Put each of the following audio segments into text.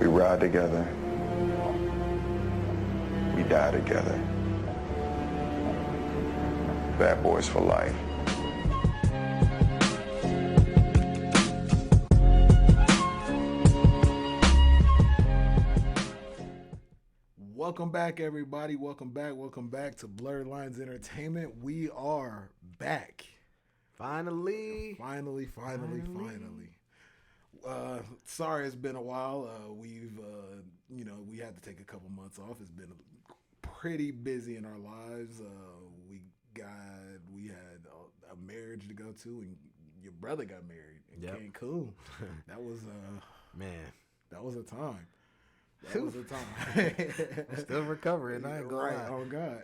We ride together. We die together. Bad boys for life. Welcome back, everybody. Welcome back to Blerd Lines Entertainment. We are back. Finally. Sorry, it's been a while. We had to take a couple months off. It's been pretty busy in our lives. We had a marriage to go to, and your brother got married in Cancun. That was Man. That was a time. I'm still recovering. I ain't gonna lie. Oh God.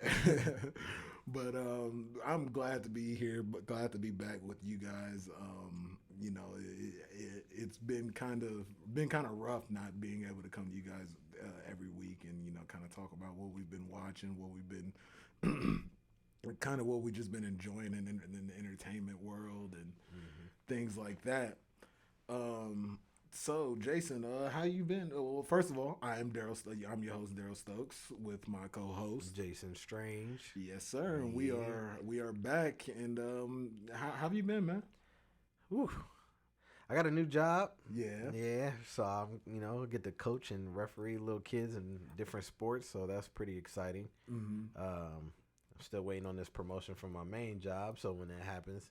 But I'm glad to be here. But glad to be back with you guys. It's been kind of rough not being able to come to you guys every week and kind of talk about what we've been watching, what we've been kind of what we've just been enjoying in the entertainment world and things like that. So, Jason, how you been? Well, first of all, I'm your host, Daryl Stokes, with my co-host Jason Strange. Yes, sir. And we are back. And how have you been, man? Whew. I got a new job. Yeah. So I'm, get to coach and referee little kids in different sports. So that's pretty exciting. Mm-hmm. I'm still waiting on this promotion from my main job. So when that happens,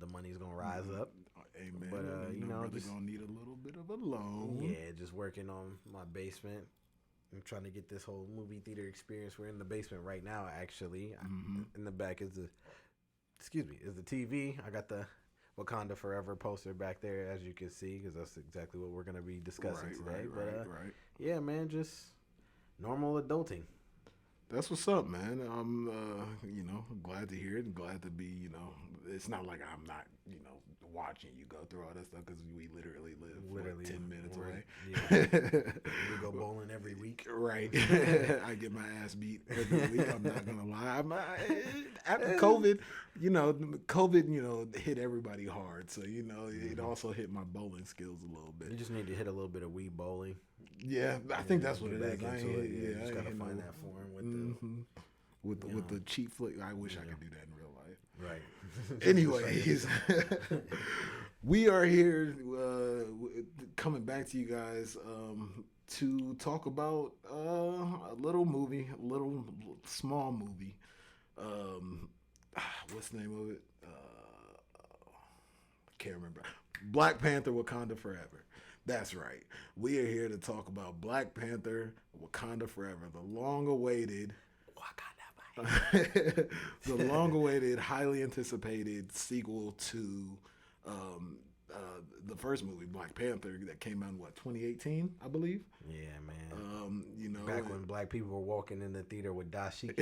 the money's gonna rise up. Amen. But brother just gonna need a little bit of a loan. Yeah, just working on my basement. I'm trying to get this whole movie theater experience. We're in the basement right now, actually. Mm-hmm. In the back is the TV. I got the Wakanda Forever poster back there, as you can see, because that's exactly what we're gonna be discussing today. Right. Yeah, man, just normal adulting. That's what's up, man. I'm, glad to hear it and glad to be, it's not like I'm not, watching you go through all that stuff because we literally live 10 minutes away. Yeah. We go bowling every week. Right. I get my ass beat every week. I'm not going to lie. After COVID, COVID, hit everybody hard. So, it also hit my bowling skills a little bit. You just need to hit a little bit of Wii bowling. Yeah, I think that's what it is. You just got to find that form with the cheap flick. I wish I could do that in real life. Right. Anyways, we are here coming back to you guys to talk about a little small movie. What's the name of it? I can't remember. Black Panther Wakanda Forever. That's right. We are here to talk about Black Panther Wakanda Forever, the long-awaited the long-awaited, highly anticipated sequel to the first movie, Black Panther, that came out in 2018, I believe. Yeah, man. Back when black people were walking in the theater with dashiki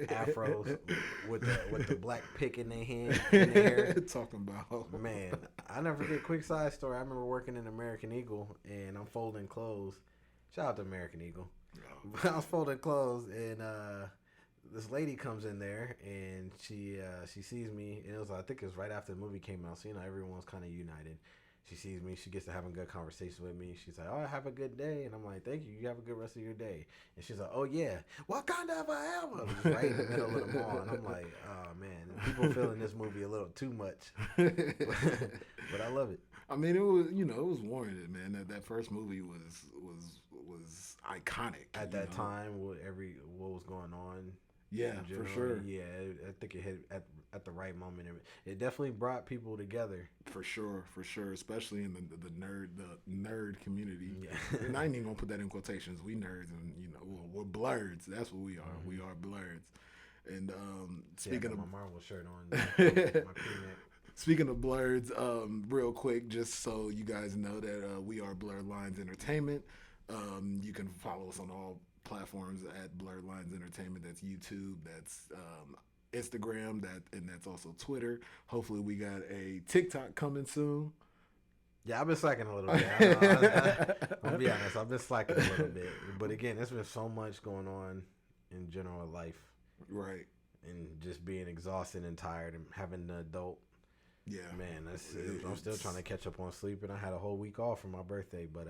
afros with the black pick in their hand, in their hair. Talking about, man, I never forget. Quick side story. I remember working in American Eagle and I'm folding clothes. Shout out to American Eagle. I was folding clothes and this lady comes in there and she sees me, and I think it was right after the movie came out, so everyone was kind of united. She sees me, she gets to having good conversation with me. She's like, "Oh, have a good day," and I'm like, "Thank you. You have a good rest of your day." And she's like, "Oh yeah, Wakanda forever." Just right in the middle of the mall, and I'm like, "Oh man, people feeling this movie a little too much," but I love it. I mean, it was it was warranted, man. That first movie was iconic at that time. What was going on. Yeah, for sure. Yeah, I think it hit at the right moment. It definitely brought people together. For sure, especially in the nerd community. Yeah. And I ain't even gonna put that in quotations. We nerds, and we're blerds. That's what we are. Mm-hmm. We are blerds. And speaking of my Marvel shirt on, my crew-neck. Speaking of blerds, real quick, just so you guys know that we are Blerd Lines Entertainment. You can follow us on all platforms at Blerd Lines Entertainment. That's YouTube, that's Instagram, and that's also Twitter. Hopefully we got a TikTok coming soon. Yeah, I've been slacking a little bit. I'll be honest, I've been slacking a little bit. But again, there's been so much going on in general life. Right. And just being exhausted and tired and having the adult Yeah, Man, I'm still trying to catch up on sleep, and I had a whole week off for my birthday. But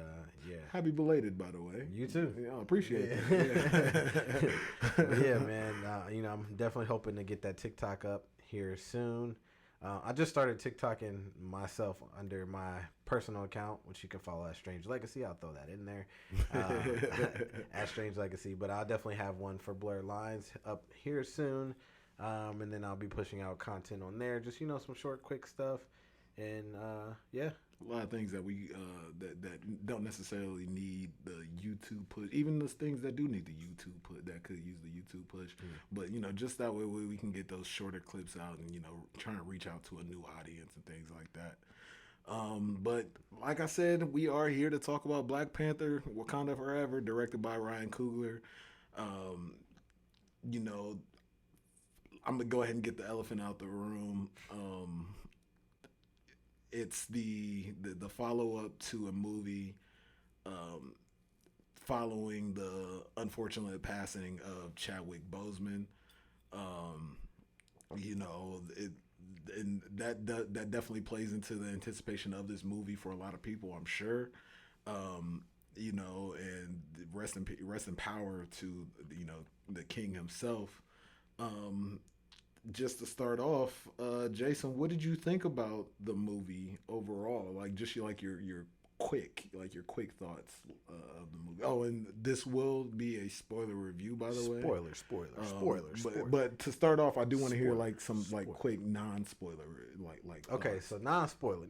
yeah, happy belated, by the way. You too. Yeah, I appreciate it. But yeah, man. I'm definitely hoping to get that TikTok up here soon. I just started TikToking myself under my personal account, which you can follow at Strange Legacy. I'll throw that in there at Strange Legacy. But I'll definitely have one for Blerd Lines up here soon. And then I'll be pushing out content on there, just some short, quick stuff, and yeah, a lot of things that we that don't necessarily need the YouTube push. Even those things that do need the YouTube push, that could use the YouTube push. But just that way we can get those shorter clips out, and trying to reach out to a new audience and things like that. But like I said, we are here to talk about Black Panther: Wakanda Forever, directed by Ryan Coogler. I'm gonna go ahead and get the elephant out the room. It's the follow up to a movie following the unfortunate passing of Chadwick Boseman. And that definitely plays into the anticipation of this movie for a lot of people, I'm sure. And rest in power to the king himself. Just to start off, Jason, what did you think about the movie overall? Like, just your quick thoughts of the movie. Oh, and this will be a spoiler review, by the way. Spoiler. But to start off, I do want to hear some quick non-spoiler Okay, thoughts. so non-spoiler.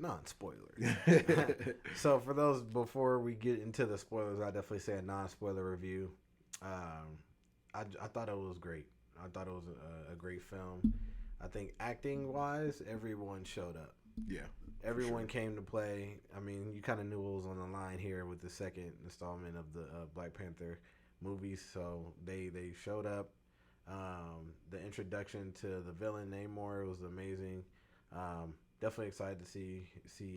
So for those, before we get into the spoilers, I definitely say a non-spoiler review. I thought it was great. I thought it was a great film. I think acting-wise, everyone showed up. Yeah. Everyone came to play. I mean, you kind of knew what was on the line here with the second installment of the Black Panther movies. So they showed up. The introduction to the villain Namor was amazing. Definitely excited to see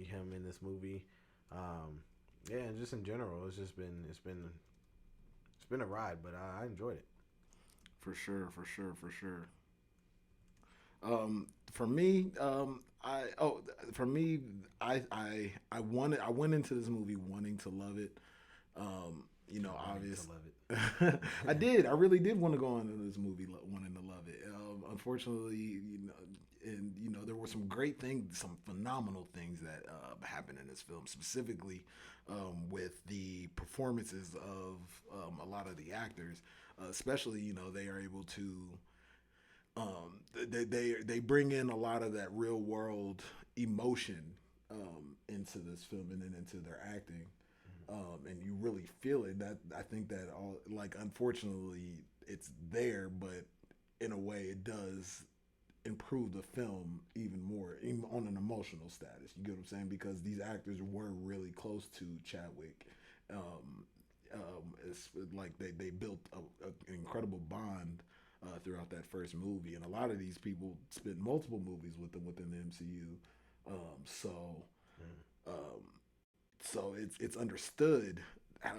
him in this movie. Yeah, and just in general, it's been a ride, but I enjoyed it. For sure. For me, I went into this movie wanting to love it. Obviously, I did. I really did want to go into this movie wanting to love it. Unfortunately, there were some great things, some phenomenal things that happened in this film, specifically with the performances of a lot of the actors. Especially, they are able to. They bring in a lot of that real world emotion into this film and then into their acting, and you really feel it. That I think that unfortunately it's there, but in a way it does improve the film even more, even on an emotional status. You get what I'm saying? Because these actors were really close to Chadwick. It's like they built an incredible bond throughout that first movie, and a lot of these people spent multiple movies with them within the MCU. So it's understood, how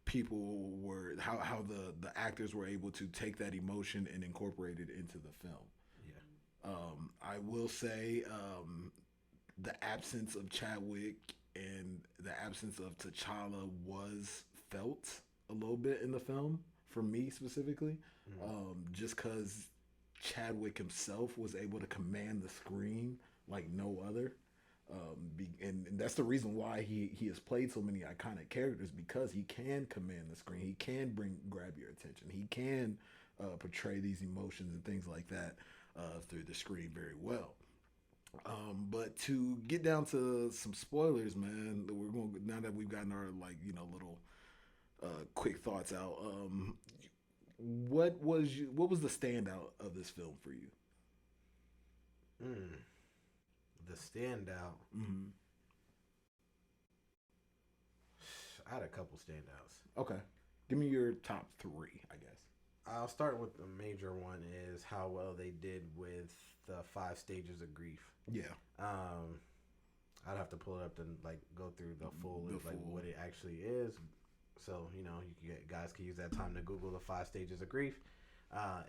people were how the actors were able to take that emotion and incorporate it into the film. Yeah. I will say the absence of Chadwick and the absence of T'Challa was felt a little bit in the film, for me specifically, just because Chadwick himself was able to command the screen like no other. And that's the reason why he has played so many iconic characters, because he can command the screen. He can grab your attention. He can portray these emotions and things like that through the screen very well. But to get down to some spoilers, man, we're going now that we've gotten our little quick thoughts out. What was the standout of this film for you? The standout. Mm-hmm. I had a couple standouts. Okay, give me your top three, I guess. I'll start with the major one, is how well they did with the 5 stages of grief. Yeah. I'd have to pull it up to go through the full what it actually is. So guys can use that time to Google the 5 stages of grief.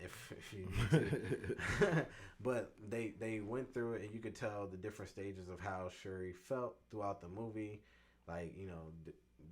if you need to. But they went through it, and you could tell the different stages of how Shuri felt throughout the movie. Like,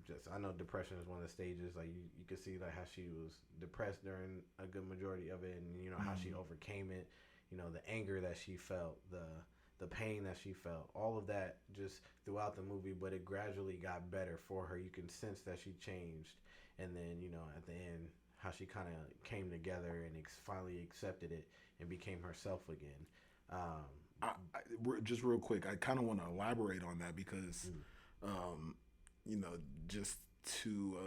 just I know depression is one of the stages. Like you could see like how she was depressed during a good majority of it, and how she overcame it. The anger that she felt, the pain that she felt, all of that just throughout the movie. But it gradually got better for her. You can sense that she changed, and then at the end, how she kind of came together and finally accepted it and became herself again. Just real quick, I kind of want to elaborate on that because, just to,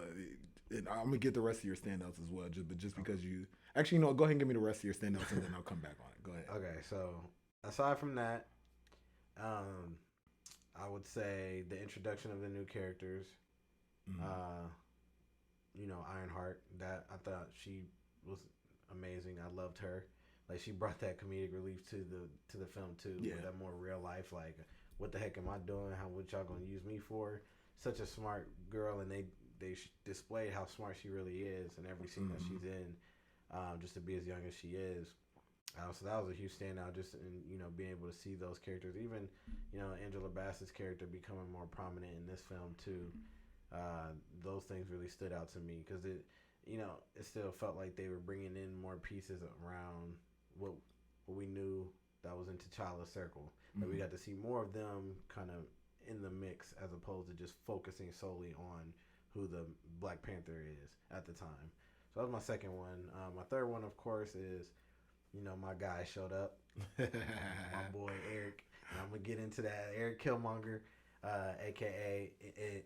and I'm gonna get the rest of your standouts as well. Just because you actually, go ahead and give me the rest of your standouts and then I'll come back on it. Go ahead. Okay, so aside from that, I would say the introduction of the new characters. Ironheart. That I thought she was amazing. I loved her. Like, she brought that comedic relief to the film too. Yeah. With that more real life. Like, what the heck am I doing? What y'all gonna use me for? Such a smart girl, and they displayed how smart she really is in every scene that she's in. Just to be as young as she is. So that was a huge standout. Just in being able to see those characters. Even Angela Bassett's character becoming more prominent in this film too. Those things really stood out to me because it still felt like they were bringing in more pieces around what we knew that was in T'Challa's circle. That we got to see more of them kind of in the mix as opposed to just focusing solely on who the Black Panther is at the time. So that was my second one. My third one, of course, is my guy showed up, my boy Eric, and I'm gonna get into that. Eric Killmonger. AKA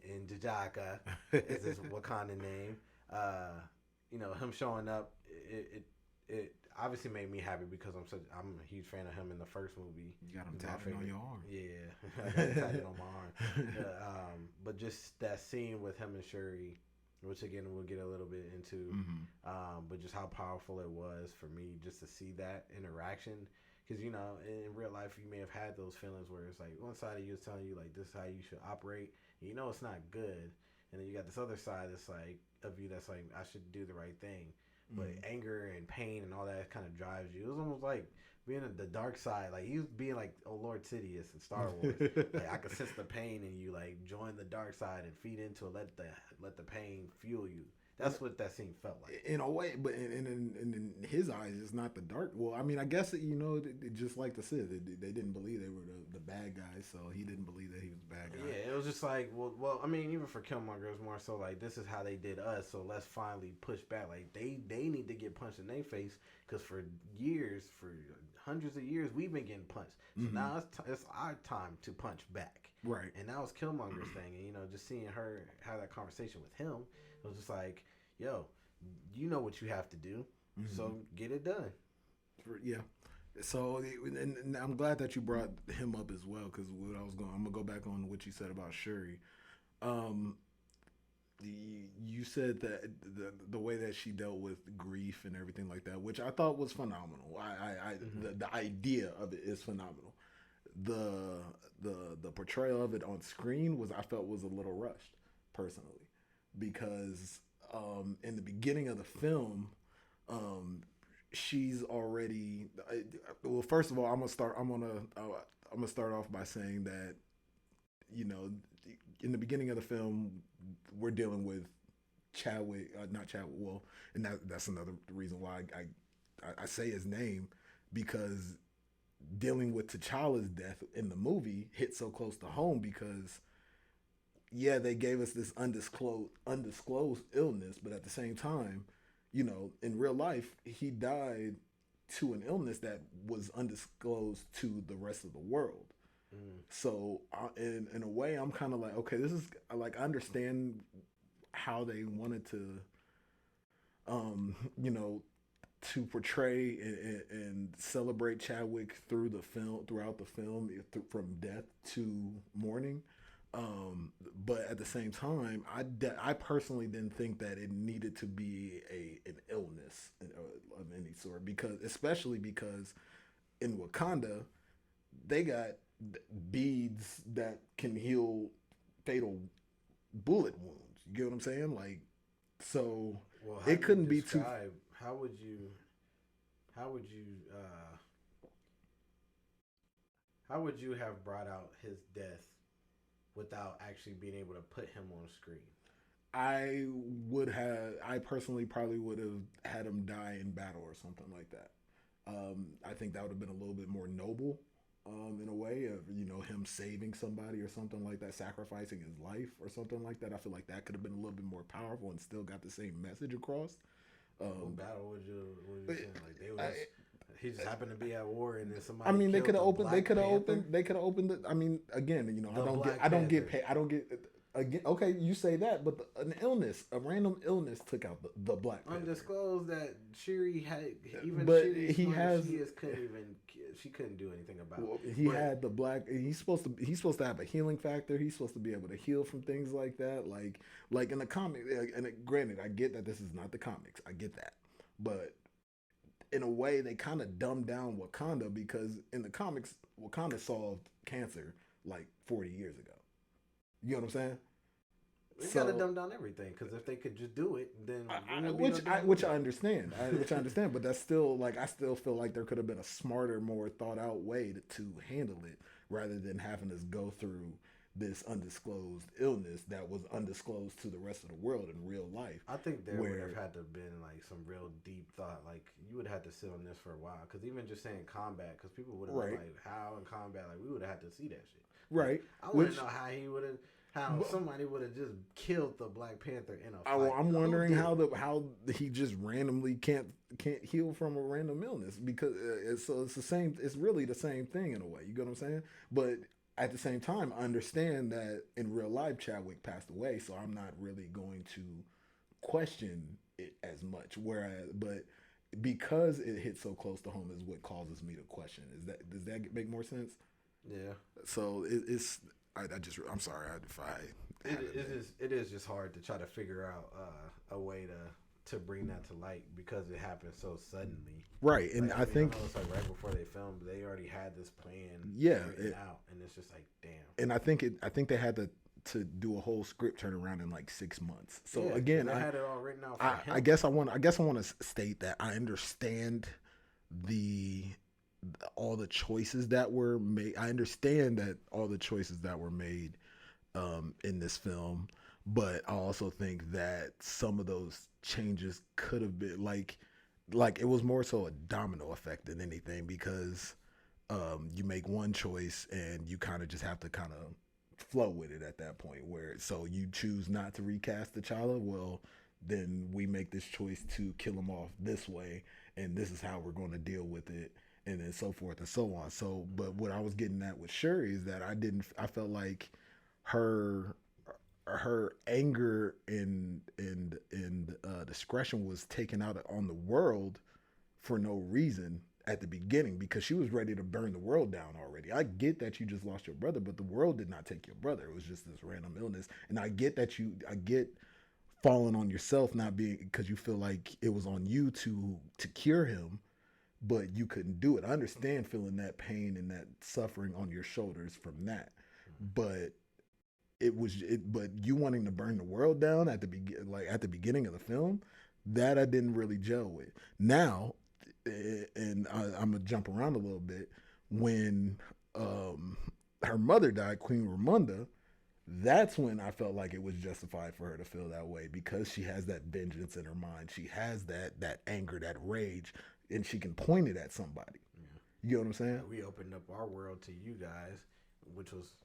in Jajaka is his Wakanda name. Him showing up, it obviously made me happy because I'm a huge fan of him in the first movie. You got him tattooed on your arm. Yeah, I got him tattooed on my arm. But just that scene with him and Shuri, which again we'll get a little bit into, but just how powerful it was for me just to see that interaction. Because, in real life, you may have had those feelings where it's like one side of you is telling you, like, this is how you should operate. And it's not good. And then you got this other side that's like, of you that's like, I should do the right thing. But anger and pain and all that kind of drives you. It was almost like being at the dark side. Like, he was being like, Lord Sidious in Star Wars. Like, I could sense the pain in you, like, join the dark side and feed into it. Let the pain fuel you. That's what that scene felt like. In a way, but in his eyes, it's not the dark. Well, I mean, I guess just like the Sith, they didn't believe they were the bad guys, so he didn't believe that he was the bad guy. Yeah, it was just like, well, I mean, even for Killmonger, it was more so like, this is how they did us, so let's finally push back. Like, they need to get punched in their face, because for hundreds of years, we've been getting punched. So now it's our time to punch back. Right. And that was Killmonger's thing, and just seeing her have that conversation with him, it was just like, yo, you know what you have to do, so get it done. Yeah. So, and I'm glad that you brought him up as well, because I'm gonna go back on what you said about Shuri. You said that the way that she dealt with grief and everything like that, which I thought was phenomenal. The idea of it is phenomenal. The portrayal of it on screen I felt was a little rushed, personally, because in the beginning of the film, she's already. Well, first of all, I'm gonna start off by saying that, in the beginning of the film, we're dealing with Chadwick, not Chadwick. Well, and that's another reason why I say his name, because dealing with T'Challa's death in the movie hit so close to home, because they gave us this undisclosed illness, but at the same time, in real life, he died to an illness that was undisclosed to the rest of the world. So in a way, I'm kind of like, okay, this is like, I understand how they wanted to, to portray and celebrate Chadwick throughout the film, from death to mourning. But at the same time, I personally didn't think that it needed to be an illness of any sort, especially because in Wakanda, they got beads that can heal fatal bullet wounds. You get what I'm saying? Like, so it couldn't be too. How would you how would you how would you have brought out his death without actually being able to put him on screen? I personally probably would have had him die in battle or something like that. I think that would have been a little bit more noble, in a way of, him saving somebody or something like that, sacrificing his life or something like that. I feel like that could have been a little bit more powerful and still got the same message across. What battle would you saying? Like they was, he just happened to be at war and then somebody. I mean, they could have opened. They could have Panther. opened. They could have opened. I mean, again, I don't get paid. I don't get. Again, okay, you say that, but a random illness took out the Black Panther. Undisclosed that Shuri had, even but Shuri, she couldn't do anything about it. He had the black. He's supposed to have a healing factor. He's supposed to be able to heal from things like that. Like in the comic. And granted, I get that this is not the comics. I get that, but in a way, they kind of dumbed down Wakanda, because in the comics, Wakanda solved cancer like 40 years ago. You know what I'm saying? We gotta dumb down everything, because if they could just do it, then which I understand. But that's still I still feel like there could have been a smarter, more thought out way to handle it, rather than having us go through this undisclosed illness that was undisclosed to the rest of the world in real life. I think there would have had to have been some real deep thought. Like, you would have had to sit on this for a while, because even just saying combat, because people would have been like, how in combat, we would have had to see that shit. Right. I want to know how he would have. How somebody would have just killed the Black Panther in a fight. I'm wondering how he just randomly can't heal from a random illness, because it's the same. It's really the same thing in a way. You get what I'm saying? But at the same time, I understand that in real life Chadwick passed away, so I'm not really going to question it as much. But because it hit so close to home is what causes me to question. Does that make more sense? Yeah. So it's. I'm sorry if I. It is just hard to try to figure out a way to bring that to light, because it happened so suddenly. Right, and I think it's right before they filmed, they already had this plan. Out, and it's just like, damn. And I think they had to do a whole script turnaround in 6 months. So again, I had it all written out. I guess I want to state that I understand all the choices that were made. I understand that all the choices that were made in this film, but I also think that some of those changes could have been like it was more so a domino effect than anything, because you make one choice and you kind of just have to kind of flow with it at that point. So you choose not to recast T'Challa, well, then we make this choice to kill him off this way, and this is how we're going to deal with it. And then so forth and so on. So, but what I was getting at with Shuri is that I felt like her anger and discretion was taken out on the world for no reason at the beginning, because she was ready to burn the world down already. I get that you just lost your brother, but the world did not take your brother. It was just this random illness. And I get falling on yourself, not being, because you feel like it was on you to cure him, but you couldn't do it. I understand feeling that pain and that suffering on your shoulders from that, but but you wanting to burn the world down at the beginning of the film, that I didn't really gel with. Now, and I'm gonna jump around a little bit. When her mother died, Queen Ramonda, that's when I felt like it was justified for her to feel that way, because she has that vengeance in her mind. She has that anger, that rage, and she can point it at somebody. Yeah. You know what I'm saying? We opened up our world to you guys, which was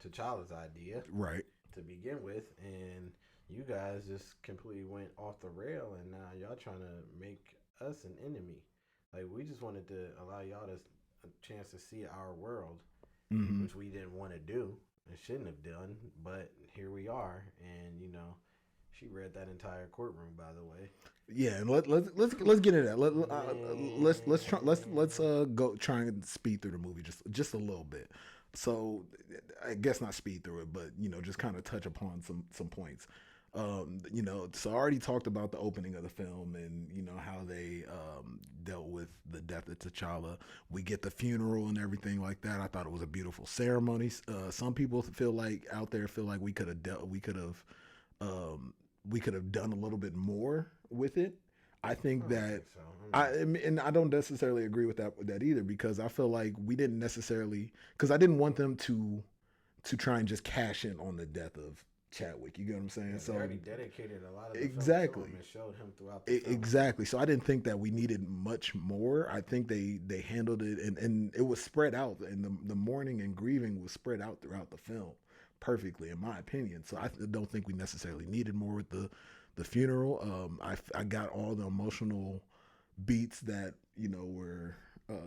T'Challa's idea, right, to begin with, and you guys just completely went off the rail, and now y'all trying to make us an enemy. We just wanted to allow y'all a chance to see our world, which we didn't want to do and shouldn't have done, but here we are. And she read that entire courtroom, by the way. Yeah, and let's get into that. Let's go try and speed through the movie just a little bit. So I guess not speed through it, but just kind of touch upon some points. So I already talked about the opening of the film and how they dealt with the death of T'Challa. We get the funeral and everything like that. I thought it was a beautiful ceremony. Some people feel like we could have done a little bit more with it. I think that think so. I mean, and I don't necessarily agree with that either, because I feel like we didn't necessarily, because I didn't want them to try and just cash in on the death of Chadwick. You get what I'm saying? yeah, So they already dedicated a lot of the exactly. film to him and showed him throughout the film. Exactly. So I didn't think that we needed much more. I think they handled it, and it was spread out, and the mourning and grieving was spread out throughout the film perfectly, in my opinion. So I don't think we necessarily needed more with the funeral. I got all the emotional beats that were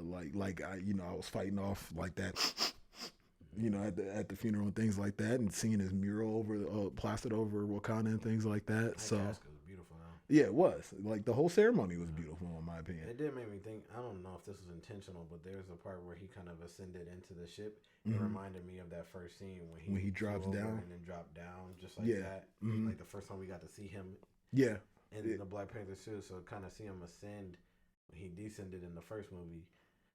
like I was fighting off like that. At the funeral and things like that, and seeing his mural plastered over Wakanda and things like that. That So casket was beautiful, though. yeah, it was like the whole ceremony was beautiful, in my opinion. It did make me think. I don't know if this was intentional, but there's a part where he kind of ascended into the ship. It reminded me of that first scene when he drops flew over down and then dropped down, just like Yeah. that. Mhm. Like the first time we got to see him Yeah, in the Black Panther suit, so kind of see him ascend when he descended in the first movie.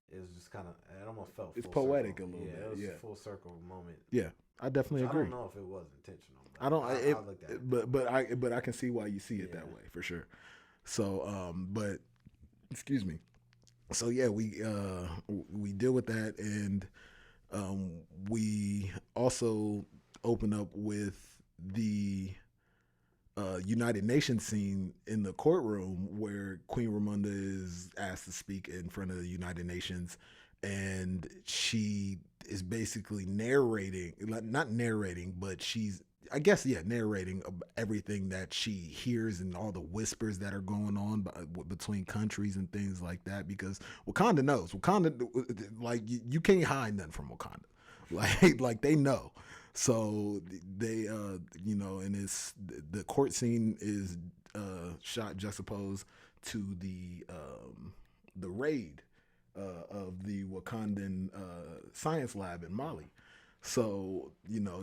It was just kind of, it almost felt It's full poetic circle. a little bit, It was yeah. a full circle moment. yeah, I definitely So I agree. don't know if it was intentional. But I don't. I looked at it. But I can see why you see it that Yeah. way for sure. So, but excuse me. So yeah, we deal with that, and we also open up with the United Nations scene in the courtroom where Queen Ramonda is asked to speak in front of the United Nations, and she is basically narrating, not narrating, but she's, I guess, narrating everything that she hears and all the whispers that are going on between countries and things like that, because Wakanda knows. Wakanda, like, you can't hide nothing from Wakanda. Like they know. So they, and it's the court scene is shot juxtaposed to the raid of the Wakandan science lab in Mali. So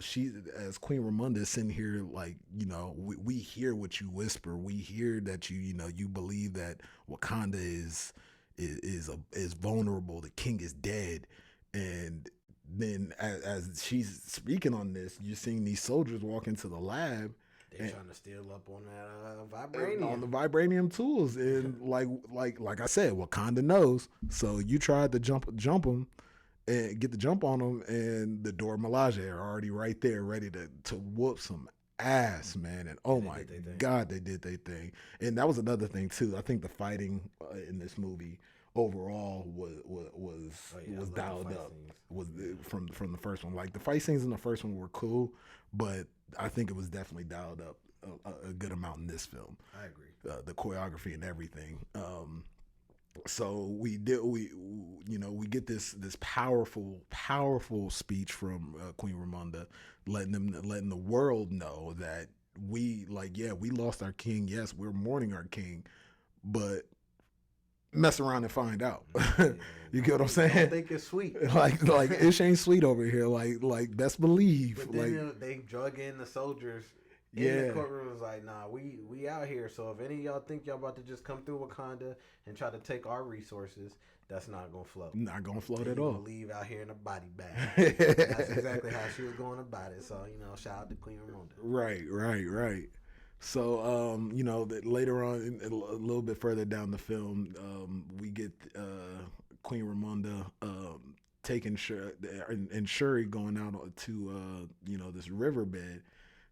she, as Queen Ramonda, is sitting here like, we hear what you whisper. We hear that you believe that Wakanda is vulnerable. The king is dead, and then as she's speaking on this, you're seeing these soldiers walk into the lab. They're trying to steal up on that vibranium. On the vibranium tools, and like I said, Wakanda knows. So you tried to jump them and get the jump on them, and the Dora Milaje are already right there, ready to whoop some ass, man. And oh my God, they did their thing. And that was another thing too. I think the fighting in this movie overall was dialed up. Was from the first one. Like the fight scenes in the first one were cool, but I think it was definitely dialed up a good amount in this film. I agree. The choreography and everything. So we get this powerful speech from Queen Ramonda, letting the world know that we lost our king. Yes, we're mourning our king, but mess around and find out. You get what I'm saying? I think it's sweet. like it ain't sweet over here. Like best believe. But then they drug in the soldiers. In the courtroom was like, nah, we out here. So if any of y'all think y'all about to just come through Wakanda and try to take our resources, that's not gonna float. Not gonna float at all. all. Leave out here in a body bag. That's exactly how she was going about it. So shout out to Queen Ramonda. Right. So that later on, a little bit further down the film, we get Queen Ramonda taking Shuri going out to this riverbed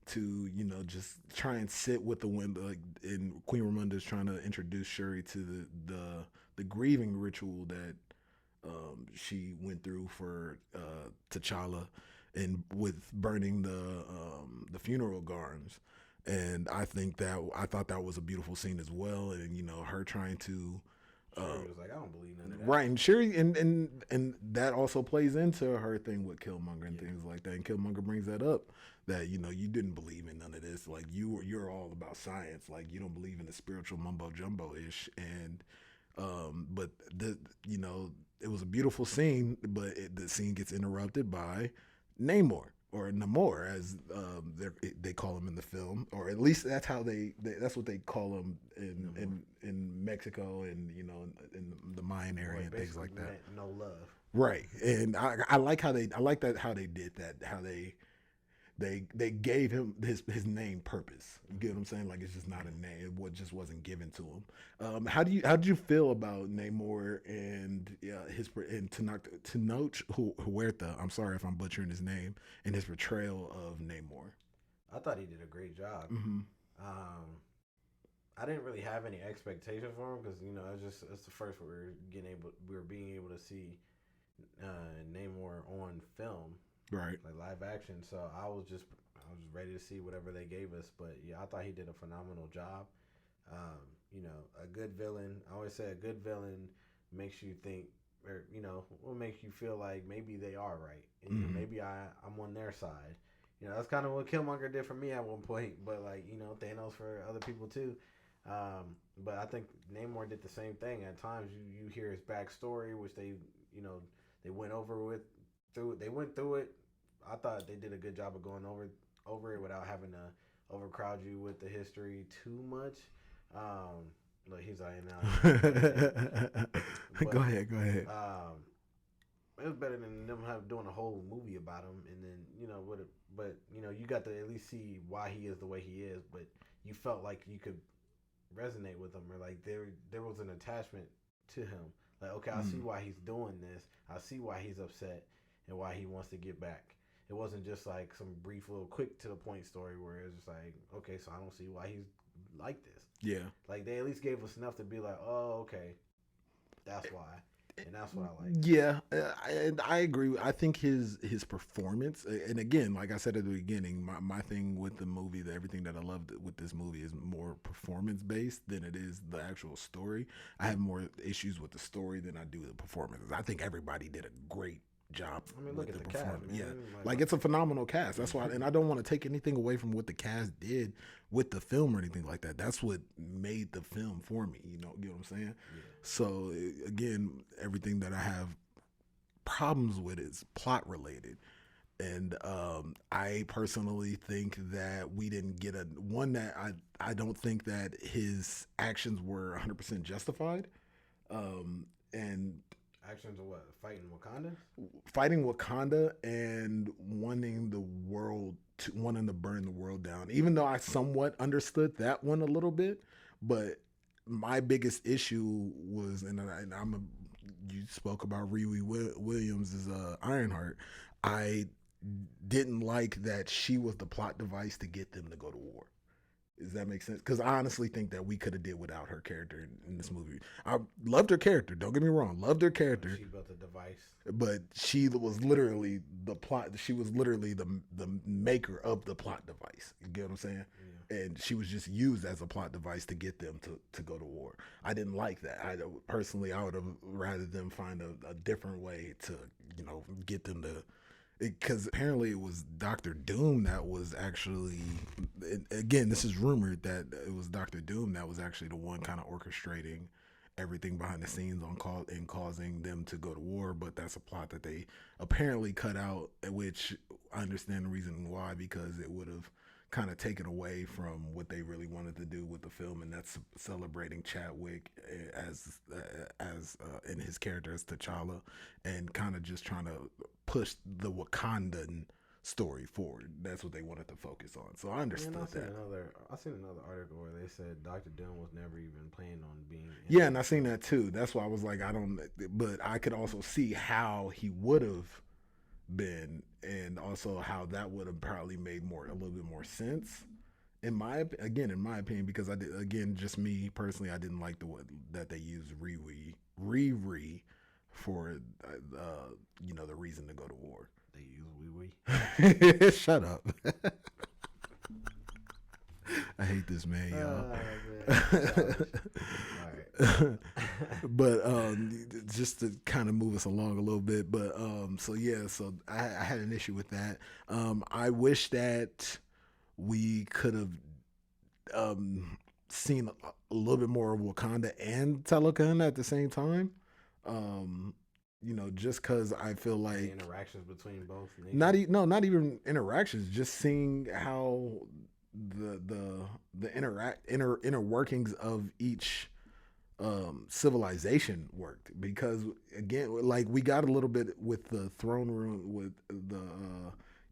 to just try and sit with the wind, and Queen Ramonda is trying to introduce Shuri to the grieving ritual that she went through for T'Challa, and with burning the funeral garlands. And I thought that was a beautiful scene as well, and her trying to Shuri was like, I don't believe none of that. Right, and Shuri, and that also plays into her thing with Killmonger and things like that. And Killmonger brings that up, that you didn't believe in none of this. Like you're all about science. Like you don't believe in the spiritual mumbo jumbo ish. And but it was a beautiful scene, but the scene gets interrupted by Namor. Or Namor, as they call him in the film, or at least that's how that's what they call him in Mexico and in the Mayan area and things like that. No love, right? And I like how they did that. How they they gave him his name purpose. You get what I'm saying? Like it's just not a name. What just wasn't given to him. How did you feel about Namor and his and Tenoch Huerta? I'm sorry if I'm butchering his name, and his portrayal of Namor. I thought he did a great job. Mm-hmm. I didn't really have any expectations for him because it's the first we're being able to see Namor on film, Right. like live action. So I was ready to see whatever they gave us. But yeah, I thought he did a phenomenal job. A good villain. I always say a good villain makes you think, or will make you feel like maybe they are right, and maybe I'm on their side. That's kind of what Killmonger did for me at one point, but Thanos for other people too. But I think Namor did the same thing. At times, you hear his backstory, which they went They went through it. I thought they did a good job of going over it without having to overcrowd you with the history too much. Look, he's like now. Go ahead. It was better than them doing a whole movie about him, and then but you got to at least see why he is the way he is. But you felt like you could resonate with him, or like there was an attachment to him. Like, okay, I see why he's doing this. I see why he's upset and why he wants to get back. It wasn't just like some brief little quick to the point story where it's just like, okay, so I don't see why he's like this. Yeah. Like they at least gave us enough to be like, oh, okay, that's why. And that's what I like. Yeah, and I agree. I think his performance, and again, like I said at the beginning, my thing with the movie, everything that I loved with this movie is more performance based than it is the actual story. I have more issues with the story than I do the performances. I think everybody did a great job. I mean, look at the cast, man. Yeah, like it's a phenomenal cast. That's why, and I don't want to take anything away from what the cast did with the film or anything like that. That's what made the film for me. You know what I'm saying? Yeah. So again, everything that I have problems with is plot related. And I personally think that we didn't get I don't think that his actions were 100% justified. And actions of what? Fighting Wakanda and wanting to burn the world down. Even though I somewhat understood that one a little bit, but my biggest issue was, you spoke about Riri Williams as Ironheart. I didn't like that she was the plot device to get them to go to war. Does that make sense? Because I honestly think that we could have did without her character in this movie. I loved her character. Don't get me wrong. Loved her character. She built a device. But she was literally the plot. She was literally the maker of the plot device. You get what I'm saying? Yeah. And she was just used as a plot device to get them to go to war. I didn't like that. I would have rather them find a different way to, get them to. Because apparently it was Dr. Doom that was actually, again, this is rumored that it was Dr. Doom that was actually the one kind of orchestrating everything behind the scenes in causing them to go to war. But that's a plot that they apparently cut out, which I understand the reason why, because it would have kind of taken away from what they really wanted to do with the film, and that's celebrating Chadwick as in his character as T'Challa, and kind of just trying to push the Wakandan story forward. That's what they wanted to focus on. So I understood that. I seen another article where they said Dr. Doom was never even planning on being. Yeah, and I seen that too. That's why I was like, but I could also see how he would have been, and also how that would have probably made a little bit more sense in my opinion, because just me personally, I didn't like that they used Riri for the reason to go to war. They use wee. Shut up. I hate this man, y'all. All right. But just to kind of move us along a little bit, but so I had an issue with that. I wish that we could have seen a little bit more of Wakanda and Talokan at the same time. Just because I feel like the interactions between both nations. Not even interactions, just seeing how the inner workings of each civilization worked, because again, like we got a little bit with the throne room with the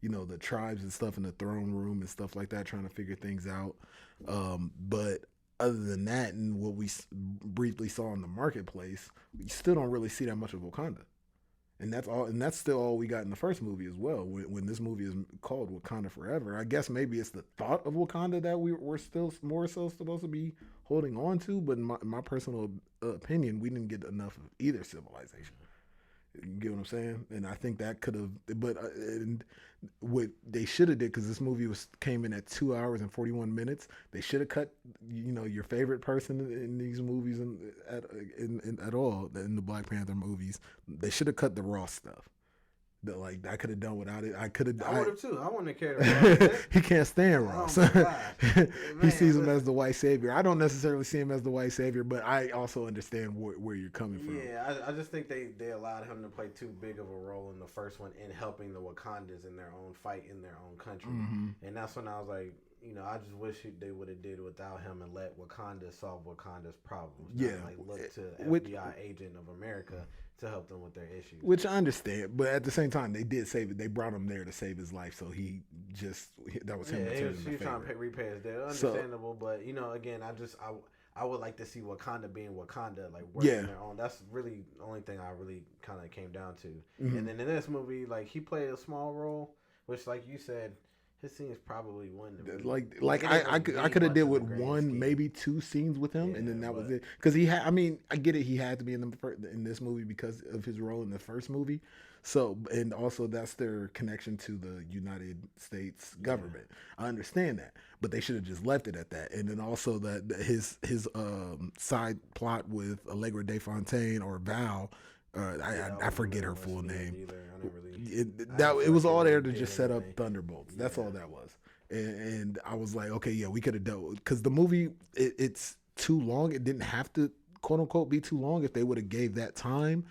the tribes and stuff in the throne room and stuff like that, trying to figure things out. But other than that, and what we briefly saw in the marketplace, we still don't really see that much of Wakanda. And that's all, and that's still all we got in the first movie as well. When this movie is called Wakanda Forever, I guess maybe it's the thought of Wakanda that we're still more so supposed to be holding on to. But in my personal opinion, we didn't get enough of either civilization. You get what I'm saying? And I think that could have, but and what they should have did, because this movie came in at 2 hours and 41 minutes. They should have cut, your favorite person in these movies at all in the Black Panther movies. They should have cut the Ross stuff. Like I could have done without it. I would have too. I wouldn't have cared about He can't stand Ross. Oh my God. He sees him as the white savior. I don't necessarily see him as the white savior, but I also understand where you're coming from. Yeah, I just think they allowed him to play too big of a role in the first one in helping the Wakandans in their own fight in their own country. And that's when I was like, I just wish they would have did without him and let Wakanda solve Wakanda's problems. Yeah, like look to FBI agent of America to help them with their issues. Which I understand, but at the same time, they did save it. They brought him there to save his life, so that was him. Yeah, he was trying to repay his debt. Understandable, but again, I would like to see Wakanda being Wakanda, like working their own. That's really the only thing I really kind of came down to. And then in this movie, like he played a small role, which, like you said, his scenes probably wouldn't have been, I could have did with one, maybe two scenes with him, and then that was it. Because he had, I get it, he had to be in this movie because of his role in the first movie. So, and also that's their connection to the United States government. I understand that, but they should have just left it at that. And then also that his side plot with Allegra De Fontaine or Val. I forget her full name. It was all there to just set up Thunderbolts. That's all that was. And I was like, okay, yeah, we could have dealt with, because the movie it's too long. It didn't have to quote unquote be too long if they would have gave that time,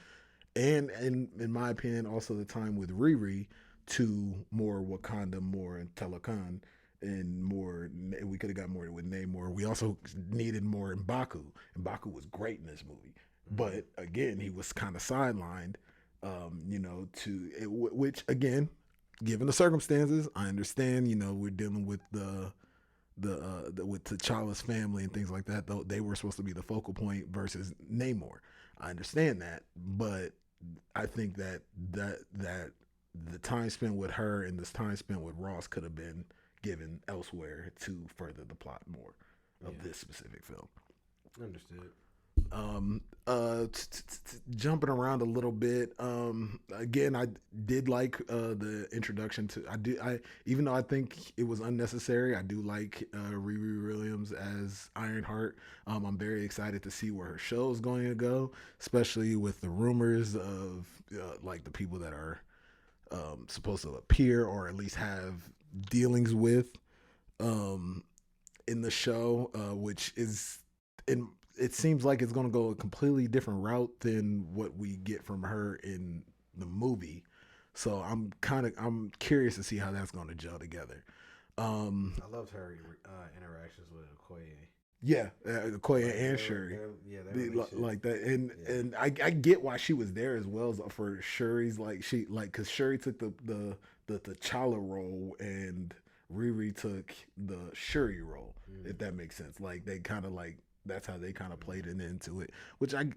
and in my opinion, also the time with Riri to more Wakanda, more Talokan, and more. We could have got more with Namor. We also needed more M'Baku. M'Baku was great in this movie. But again, he was kind of sidelined, which again, given the circumstances, I understand. We're dealing with with T'Challa's family and things like that. Though they were supposed to be the focal point versus Namor. I understand that, but I think that the time spent with her and this time spent with Ross could have been given elsewhere to further the plot more of this specific film. Understood. Jumping around a little bit. Again, I did like the introduction to. Even though I think it was unnecessary, I do like Riri Williams as Ironheart. I'm very excited to see where her show is going to go, especially with the rumors of like the people that are supposed to appear or at least have dealings with in the show, which is in. It seems like it's going to go a completely different route than what we get from her in the movie. So I'm curious to see how that's going to gel together. I loved her interactions with Okoye. Yeah, Okoye and Shuri. Like that, and I get why she was there as well as for Shuri's because Shuri took the T'Challa role and Riri took the Shuri role. If that makes sense, like they kind of like. That's how they kind of played it into it, which I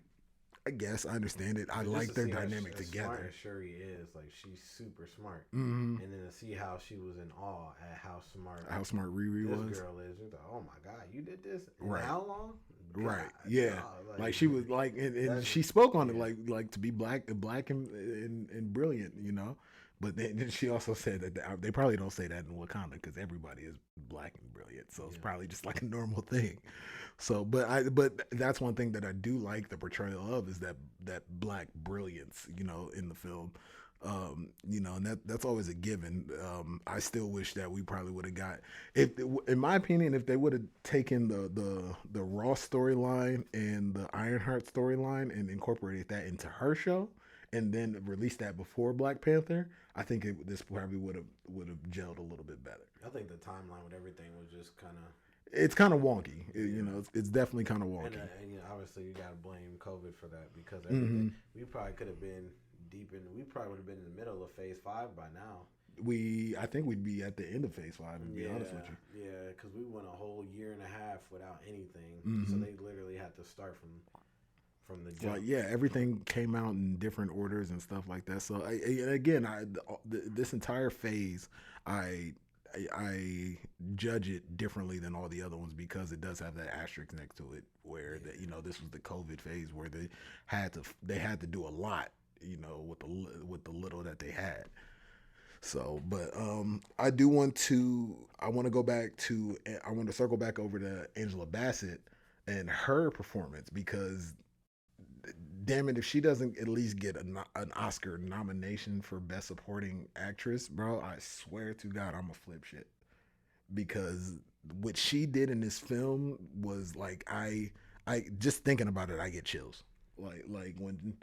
guess I understand it. I like their dynamic together. Smart as Shuri is, like she's super smart, and then to see how she was in awe at how smart Riri was. This girl is. Like, oh my God, you did this. Right. How long? God, right. Yeah. God, like she was like, and she spoke on it like to be black and brilliant, But then she also said that they probably don't say that in Wakanda because everybody is black and brilliant, so it's probably just like a normal thing. So, but that's one thing that I do like the portrayal of is that black brilliance, in the film, and that's always a given. I still wish that we probably would have got, in my opinion, if they would have taken the Ross storyline and the Ironheart storyline and incorporated that into her show. And then release that before Black Panther, I think this probably would have gelled a little bit better. I think the timeline with everything was just kind of. It's kind of wonky, It's definitely kind of wonky. And obviously you got to blame COVID for that because everything we probably could have been we probably would have been in the middle of Phase 5 by now. I think we'd be at the end of Phase 5. To be honest with you. Yeah, because we went a whole year and a half without anything, so Mm-hmm. they literally had to start from the jump. Like yeah, everything came out in different orders and stuff like that. So again, this entire phase, I, I judge it differently than all the other ones because it does have that asterisk next to it, where that this was the COVID phase where they had to do a lot, with the little that they had. So, but I want to go back to I want to circle back over to Angela Bassett and her performance because damn it, if she doesn't at least get an Oscar nomination for Best Supporting Actress, bro, I swear to God, I'm a flip shit. Because what she did in this film was like I just thinking about it, I get chills. Like when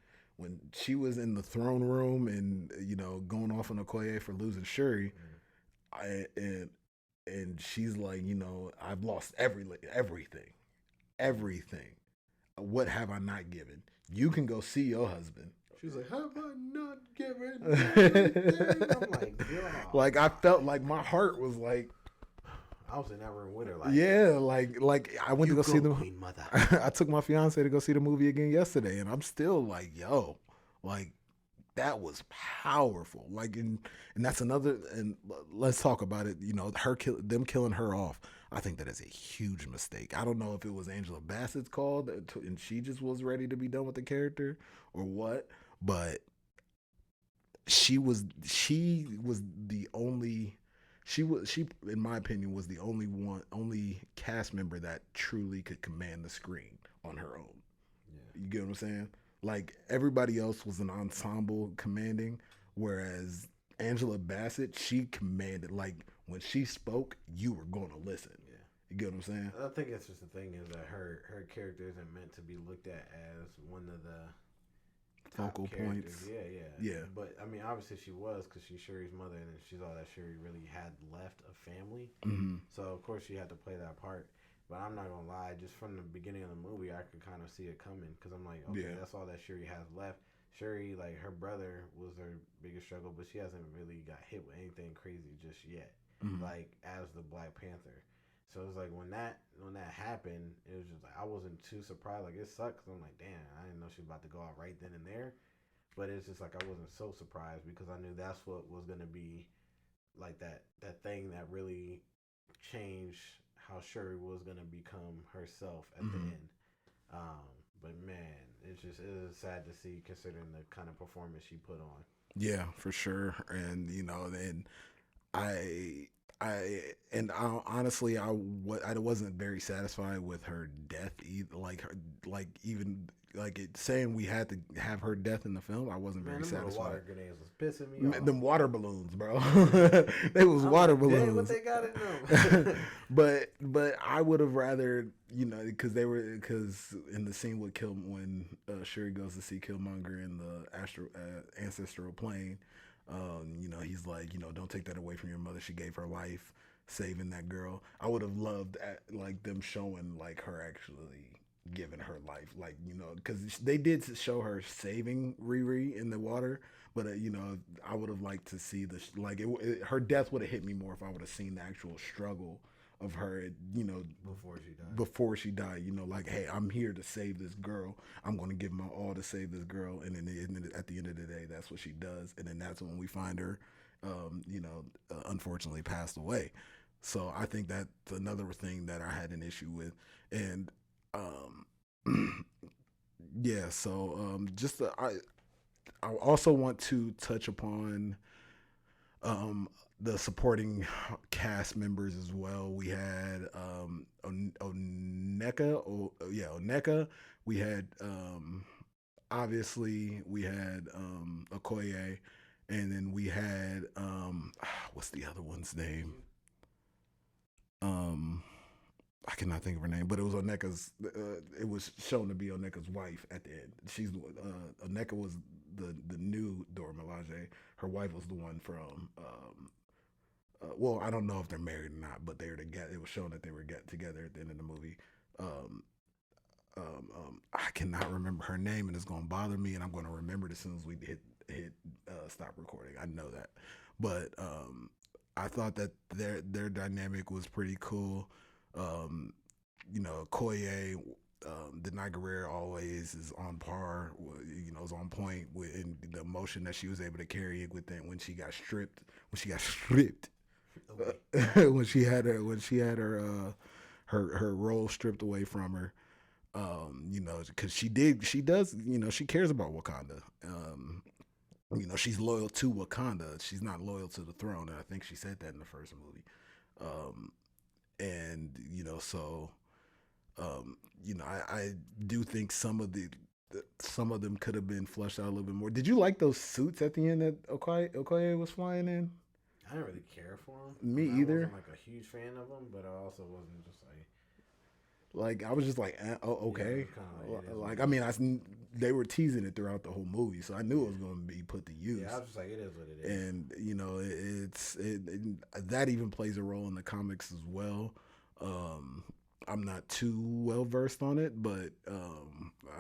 she was in the throne room and going off on Okoye for losing Shuri, I and she's like, I've lost everything. What have I not given? You can go see your husband. She was like, "Have I not given everything?" I'm like, God. Like I felt like my heart was like, I was in that room with her. Like, yeah, like I went to go see the Queen Mother. I took my fiance to go see the movie again yesterday, and I'm still like, yo, like that was powerful. Like, and that's another. And let's talk about it. Them killing her off. I think that is a huge mistake. I don't know if it was Angela Bassett's call and she just was ready to be done with the character or what, but she in my opinion was the only cast member that truly could command the screen on her own. Yeah. You get what I'm saying? Like everybody else was an ensemble commanding, whereas Angela Bassett, she commanded. Like when she spoke, you were going to listen. Yeah. You get what I'm saying? I think it's just the thing is that her character isn't meant to be looked at as one of the focal points. Yeah. But I mean, obviously she was because she's Shuri's mother, and she's all that Shuri really had left a family. Mm-hmm. So of course she had to play that part. But I'm not gonna lie, just from the beginning of the movie, I could kind of see it coming because I'm like, okay, that's all that Shuri has left. Shuri, like her brother, was her biggest struggle, but she hasn't really got hit with anything crazy just yet. Mm-hmm. Like as the Black Panther. So it was like when that happened, it was just like I wasn't too surprised. Like it sucks. I'm like, damn, I didn't know she was about to go out right then and there. But it's just like I wasn't so surprised because I knew that's what was gonna be like that thing that really changed how Shuri was gonna become herself at the end. But man, it is sad to see considering the kind of performance she put on. Yeah, for sure. And then honestly, I wasn't very satisfied with her death either. Saying we had to have her death in the film, I wasn't very satisfied. The water grenades was pissing me off. Them water balloons, bro. They was water balloons. What they got in them? but I would have rather, because in the scene with when Shuri goes to see Killmonger in the ancestral plane. He's like, don't take that away from your mother. She gave her life saving that girl. I would have loved them showing like her actually giving her life, because they did show her saving Riri in the water, but I would have liked to see her death would have hit me more if I would have seen the actual struggle of her, before she died, like, hey, I'm here to save this girl. I'm going to give my all to save this girl. And then at the end of the day, that's what she does. And then that's when we find her, unfortunately passed away. So I think that's another thing that I had an issue with. And, yeah, so, I also want to touch upon, the supporting cast members as well. We had Oneka. We had obviously we had Okoye, and then we had what's the other one's name? I cannot think of her name, but it was Oneka's. It was shown to be Oneka's wife at the end. She's Oneka was the new Dora Milaje. Her wife was the one from. Well, I don't know if they're married or not, but they were together. It was shown that they were together at the end of the movie. I cannot remember her name, and it's going to bother me, and I'm going to remember it as soon as we hit stop recording. I know that, But I thought that their dynamic was pretty cool. Koye, Denai Guerrero always is on par. Is on point with in the emotion that she was able to carry it within when she got stripped. When she had her her role stripped away from her. Because she does, she cares about Wakanda. She's loyal to Wakanda. She's not loyal to the throne, and I think she said that in the first movie. I do think some of them could have been fleshed out a little bit more. Did you like those suits at the end that Okoye was flying in? I didn't really care for them. Me either. I wasn't like a huge fan of them, but I also wasn't just I was just like, okay. Yeah, they were teasing it throughout the whole movie, so I knew it was going to be put to use. Yeah, I was just like, it is what it is. And that even plays a role in the comics as well. I'm not too well versed on it, but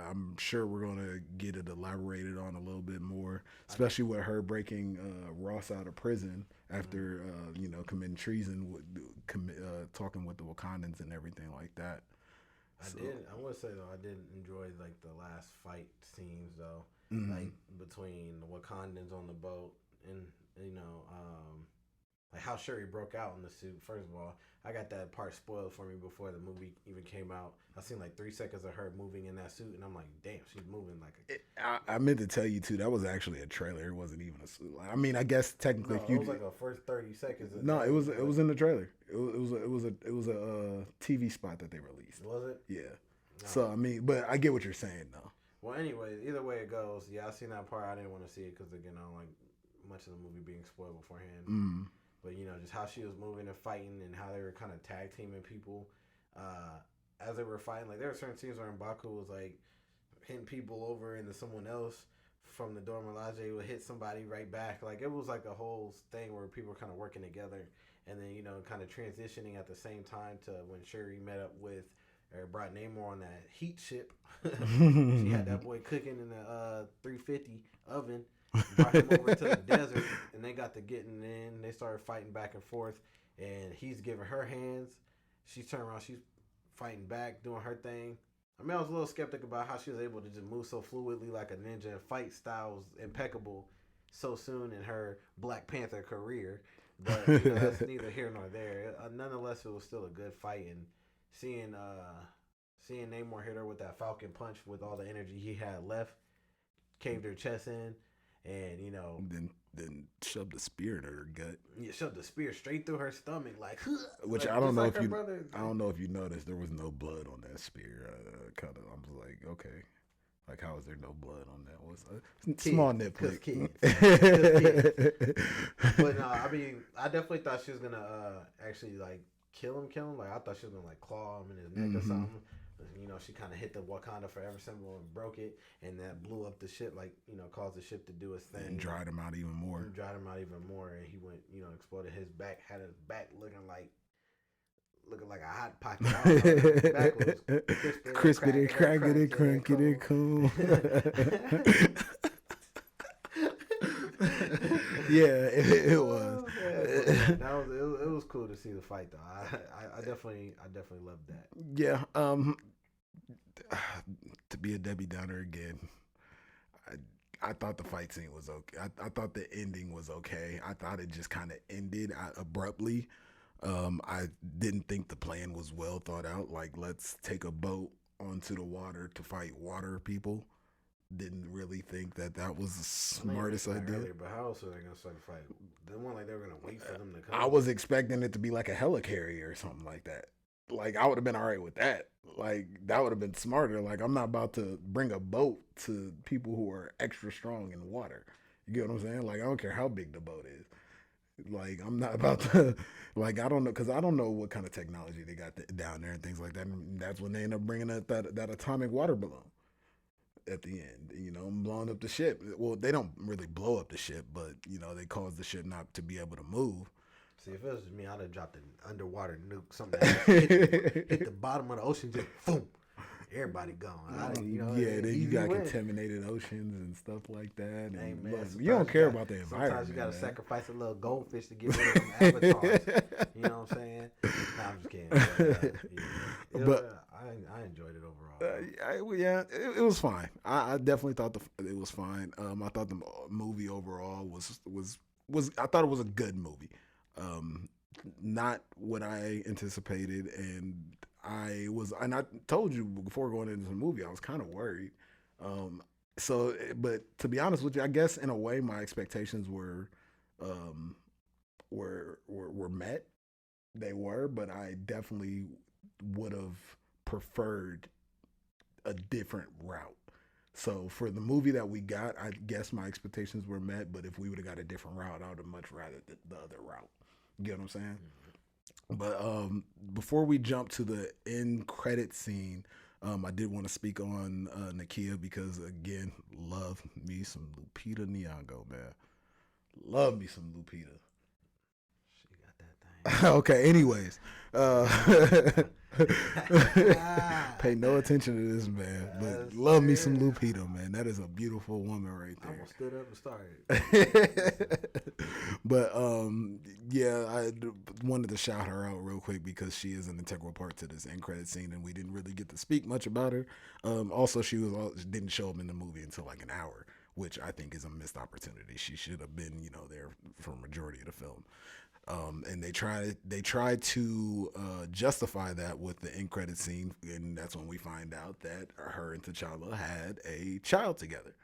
I'm sure we're going to get it elaborated on a little bit more, especially with her breaking Ross out of prison after committing treason, talking with the Wakandans and everything like that. I would say though, I did enjoy like the last fight scenes though, like between the Wakandans on the boat and like how Shuri broke out in the suit. First of all, I got that part spoiled for me before the movie even came out. I seen like 3 seconds of her moving in that suit, and I'm like, damn, she's moving like I meant to tell you too. That was actually a trailer. It wasn't even a suit. I guess technically, it was like a first 30 seconds. It was in the trailer. It was a TV spot that they released. Was it? Yeah. No. So but I get what you're saying though. Well, anyway, either way it goes, yeah, I seen that part. I didn't want to see it because again, I don't like much of the movie being spoiled beforehand. But just how she was moving and fighting and how they were kind of tag teaming people as they were fighting. Like there were certain scenes where M'Baku was like hitting people over into someone else from the Dora Milaje would hit somebody right back. Like it was like a whole thing where people were kind of working together and then kind of transitioning at the same time to when Shuri met up with or brought Namor on that heat ship. She had that boy cooking in the 350 oven. Brought him over to the desert, and they got to getting in. They started fighting back and forth, and he's giving her hands. She's turning around. She's fighting back, doing her thing. I was a little skeptic about how she was able to just move so fluidly like a ninja and fight styles impeccable so soon in her Black Panther career. But that's neither here nor there. Nonetheless, it was still a good fight, and seeing Namor hit her with that Falcon punch with all the energy he had left, caved her chest in. And then shoved the spear in her gut. Yeah, shoved the spear straight through her stomach, like. Which like, I don't know like I don't know if you noticed there was no blood on that spear. I was like, okay, like how is there no blood on that? Was small nitpick. Kids. But no, I definitely thought she was gonna actually like kill him. Like I thought she was gonna like claw him in his neck or something. She kind of hit the Wakanda Forever symbol and broke it, and that blew up the ship, caused the ship to do its thing. And dried him out even more. And he went, exploded his back, had his back looking like a hot pocket. His back was crispy and crackety cool. Yeah, it was. It was cool to see the fight though. I definitely loved that. Yeah. To be a Debbie Downer again, I thought the fight scene was okay. I thought the ending was okay. I thought it just kind of ended abruptly. I didn't think the plan was well thought out. Like, let's take a boat onto the water to fight water people. Didn't really think that was the smartest idea. Earlier, but how else are they gonna start the fight? They weren't like they were gonna wait for them to come. I was expecting it to be like a helicarrier or something like that. Like I would have been all right with that. Like that would have been smarter. Like I'm not about to bring a boat to people who are extra strong in the water. You get what I'm saying? Like I don't care how big the boat is. Like I'm not about to. Like I don't know because I don't know what kind of technology they got down there and things like that. And that's when they end up bringing that atomic water balloon at the end. Blowing up the ship. Well, they don't really blow up the ship, but they cause the ship not to be able to move. See, if it was me, I'd have dropped an underwater nuke, something that hit the bottom of the ocean, just boom. everybody gone. Yeah, then you got win. contaminated oceans and stuff like that. And Hey, man, look, you sometimes don't care got- about the environment. Sometimes you got to man. sacrifice a little goldfish to get rid of them avatars. You know what I'm saying? Nah, I'm just kidding. But I enjoyed it overall. It was fine. I definitely thought it was fine. I thought the movie overall was I thought it was a good movie. Not what I anticipated, and I told you before going into the movie, I was kind of worried. But to be honest with you, I guess in a way my expectations were met. They were, but I definitely would have preferred a different route. So for the movie that we got, I guess my expectations were met, but if we would have got a different route, I would have much rather the other route. You get what I'm saying? Mm-hmm. But before we jump to the end credit scene, I did want to speak on Nakia because, again, love me some Lupita Nyong'o, man. Love me some Lupita. She got that thing. Okay, anyways. Pay no attention to this, man. But love me some Lupita, man. That is a beautiful woman right there. I almost stood up and started. But I wanted to shout her out real quick because she is an integral part to this end credit scene, and we didn't really get to speak much about her. Also, she didn't show up in the movie until like an hour, which I think is a missed opportunity. She should have been, there for a majority of the film. And they tried to justify that with the end credit scene, and that's when we find out that her and T'Challa had a child together.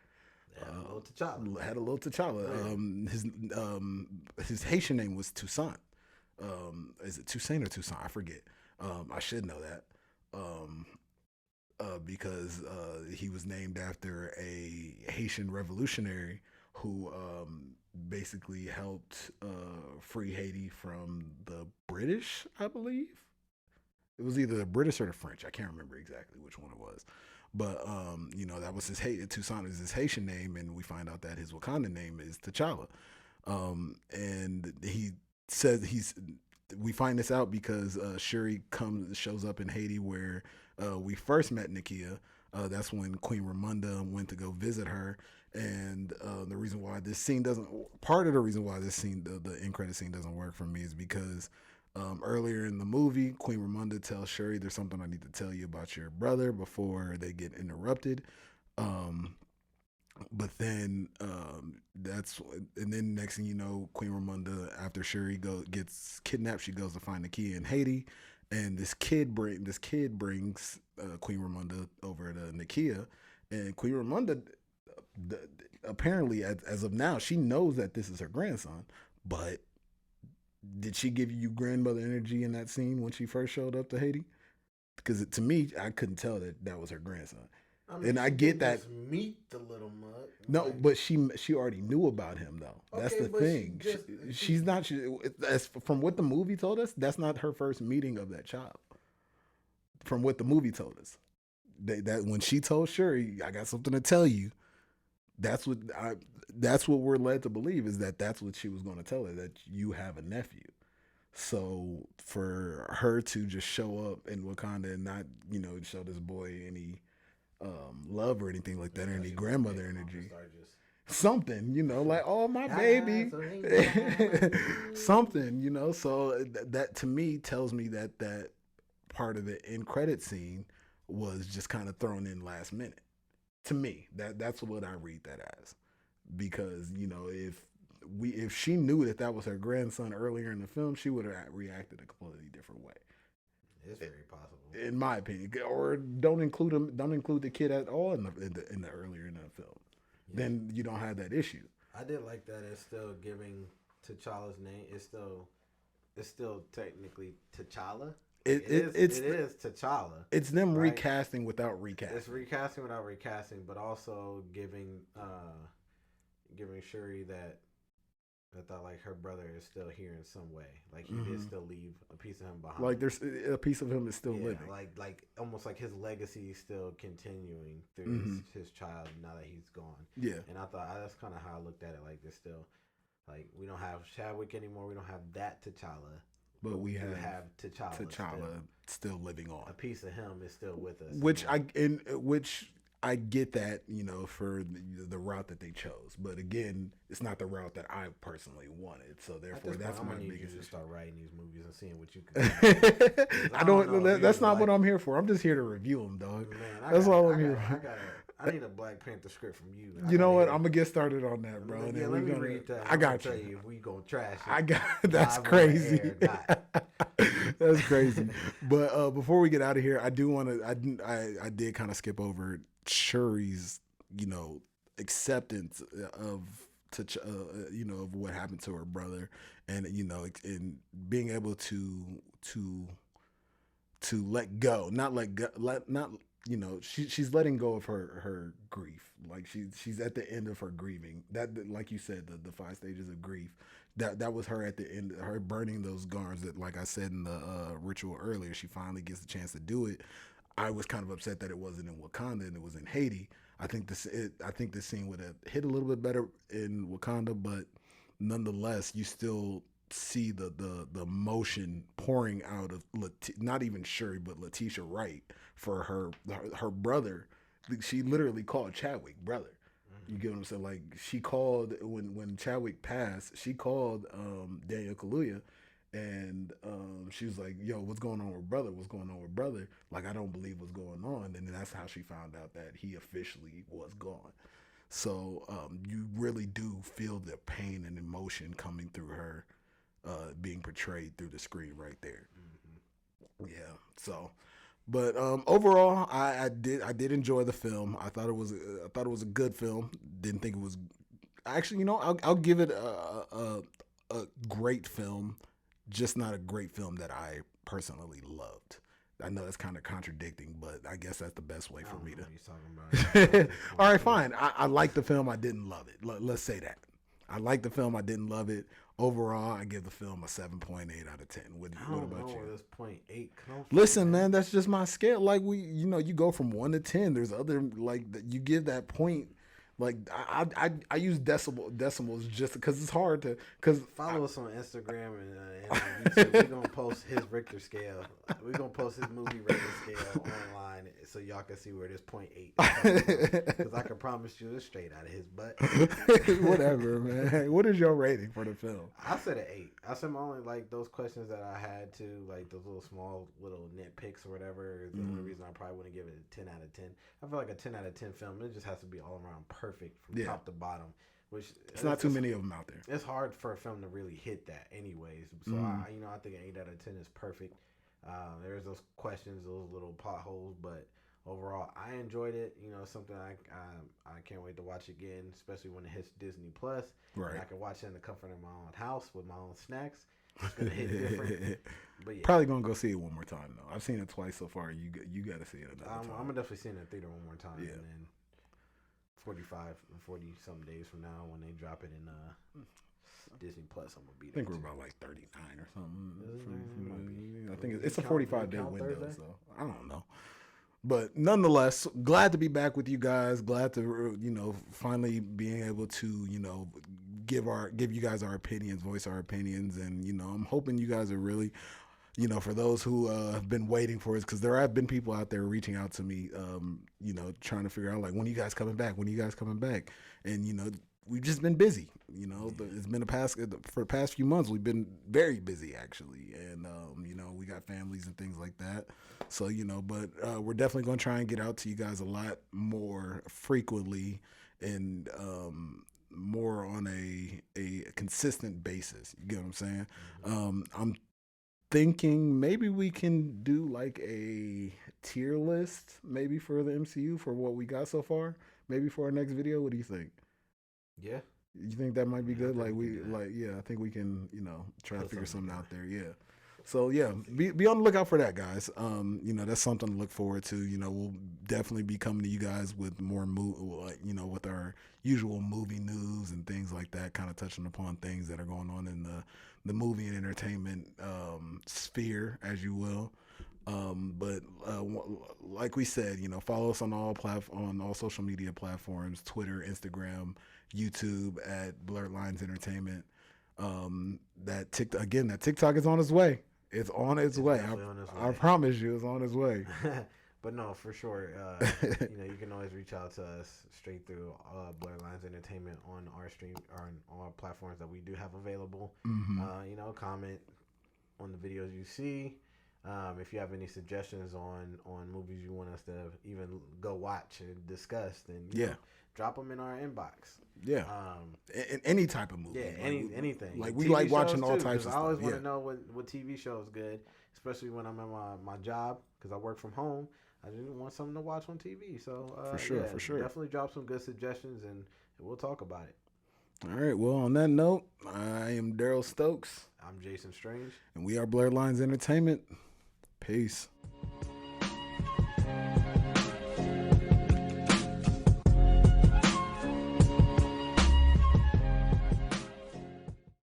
Had a little T'Challa. His Haitian name was Toussaint. Is it Toussaint or Toussaint? I forget. I should know that. Because he was named after a Haitian revolutionary who basically helped free Haiti from the British, I believe. It was either the British or the French. I can't remember exactly which one it was. But, that was Toussaint is his Haitian name, and we find out that his Wakanda name is T'Challa. And he says we find this out because Shuri shows up in Haiti where we first met Nakia. That's when Queen Ramonda went to go visit her. And the reason why this scene part of the reason why this scene, the end credit scene doesn't work for me is because earlier in the movie, Queen Ramonda tells Shuri, there's something I need to tell you about your brother before they get interrupted. But then and then next thing you know, Queen Ramonda, after Shuri gets kidnapped, she goes to find Nakia in Haiti. And this kid brings Queen Ramonda over to Nakia. And Queen Ramonda, apparently, as of now, she knows that this is her grandson, but did she give you grandmother energy in that scene when she first showed up to Haiti? Because to me, I couldn't tell that was her grandson. I mean, and I get that. Meet the little mug. No, but she already knew about him though. That's the thing. She's not. As from what the movie told us, that's not her first meeting of that child. From what the movie told us, that when she told Shuri, "I got something to tell you," that's what we're led to believe is that's what she was going to tell her, that you have a nephew. So for her to just show up in Wakanda and not, show this boy any love or anything like that, or any grandmother energy, something, like, oh, my baby, something, so that to me tells me that part of the end credit scene was just kind of thrown in last minute. To me, that's what I read that as, because if she knew that was her grandson earlier in the film, she would have reacted a completely different way. It's very possible, in my opinion. Or don't include the kid at all in the earlier in the film. Yeah. Then you don't have that issue. I did like that it's still giving T'Challa's name. It's still technically T'Challa. It is T'Challa. It's them recasting without recasting. It's recasting without recasting, but also giving Shuri that thought like her brother is still here in some way. Like he did still leave a piece of him behind. Like there's a piece of him is still living. Like almost like his legacy is still continuing through his child now that he's gone. Yeah. And I thought that's kind of how I looked at it. Like there's still, like, we don't have Chadwick anymore. We don't have that T'Challa. but we do have T'Challa still living on. A piece of him is still with us. Which I get that, for the route that they chose, but again, it's not the route that I personally wanted. So therefore, that's my biggest. You to start writing these movies and seeing what you can. I don't. That's not what I'm here for. I'm just here to review them, dog. Man, that's all I'm here for. I need a Black Panther script from you. You know what? I'm gonna get started on that, bro. Yeah, let me read that. I got you. Tell you if we gonna trash it. I got. That's crazy. That's crazy. But before we get out of here, I do want to. I did kind of skip over Shuri's, acceptance of of what happened to her brother, and and being able to let go, she's letting go of her grief. Like she's at the end of her grieving. That, like you said, the 5 stages of grief. That was her at the end, her burning those garms. That, like I said in the ritual earlier, she finally gets the chance to do it. I was kind of upset that it wasn't in Wakanda and it was in Haiti. I think the scene would have hit a little bit better in Wakanda, but nonetheless, you still see the emotion pouring out of not even Shuri, but Letitia Wright for her brother. She literally called Chadwick brother. You get what I'm saying? Like, she called when Chadwick passed, she called Daniel Kaluuya, and she was like, "Yo, what's going on with brother? What's going on with brother? Like, I don't believe what's going on." And then that's how she found out that he officially was gone. So you really do feel the pain and emotion coming through her, being portrayed through the screen right there. Mm-hmm. Yeah. So. But overall, I did enjoy the film. I thought it was a good film. Didn't think it was. Actually, I'll give it a great film, just not a great film that I personally loved. I know that's kind of contradicting, but I guess that's the best way for me to. What you're talking about. All right, fine. I like the film. I didn't love it. Let's say that. I like the film. I didn't love it. Overall, I give the film a 7.8 out of 10. What about you? Where this 0.8 comes from. Listen, man, that's just my scale. Like, you go from 1 to 10. There's other, like, you give that point. Like, I use decimals just because it's hard to. Follow us on Instagram and on YouTube. We're gonna post his Richter scale. We're gonna post his movie rating scale online so y'all can see where this 0.8. Because I can promise you it's straight out of his butt. Whatever, man. What is your rating for the film? I said an 8. I said my only, like, those questions that I had to, like, those little nitpicks or whatever. The only reason I probably wouldn't give it a 10 out of 10. I feel like a 10 out of 10 film, it just has to be all around perfect from top to bottom. Which it's not too many of them out there. It's hard for a film to really hit that, anyways. So I think an 8 out of 10 is perfect. There's those questions, those little potholes, but overall, I enjoyed it. Something I can't wait to watch again, especially when it hits Disney Plus. Right. And I can watch it in the comfort of my own house with my own snacks. It's gonna hit different. But yeah. Probably gonna go see it one more time though. I've seen it twice so far. You got to see it another time. I'm gonna definitely see it in the theater one more time. Yeah. And then 40 some days from now when they drop it in Disney Plus, I'm gonna be there. I think we're about like 39 or something. I think it's a 45-day window, Thursday? So I don't know. But nonetheless, glad to be back with you guys. Glad to finally being able to give you guys our opinions, voice our opinions, and I'm hoping you guys are really. For those who have been waiting for us, because there have been people out there reaching out to me, trying to figure out, like, when are you guys coming back? When are you guys coming back? And, we've just been busy. It's been for the past few months, we've been very busy, actually. And, we got families and things like that. So, but we're definitely going to try and get out to you guys a lot more frequently and more on a consistent basis. You get what I'm saying? I'm thinking maybe we can do like a tier list maybe for the MCU for what we got so far, maybe for our next video. What do you think? Yeah, you think that might be good? I think we can try to figure something out there. Yeah, so yeah, be on the lookout for that, guys. That's something to look forward to. We'll definitely be coming to you guys with more with our usual movie news and things like that, kind of touching upon things that are going on in the movie and entertainment sphere, as you will. But like we said, follow us on all social media platforms: Twitter, Instagram, YouTube at Blerd Lines Entertainment. That TikTok is on its way. It's on its way. definitely on its I way. promise you, it's on its way. But no, for sure. You can always reach out to us straight through Blerd Lines Entertainment on our stream or on our platforms that we do have available. Comment on the videos you see. If you have any suggestions on movies you want us to even go watch and discuss, then drop them in our inbox. Yeah. In any type of movie. Yeah, anything. Like we TV like watching shows all too, types of stuff. I always want to know what TV show is good, especially when I'm at my job because I work from home. I just want something to watch on TV. So for sure. Definitely drop some good suggestions and we'll talk about it. All right. Well, on that note, I am Daryl Stokes. I'm Jason Strange. And we are Blerd Lines Entertainment. Peace.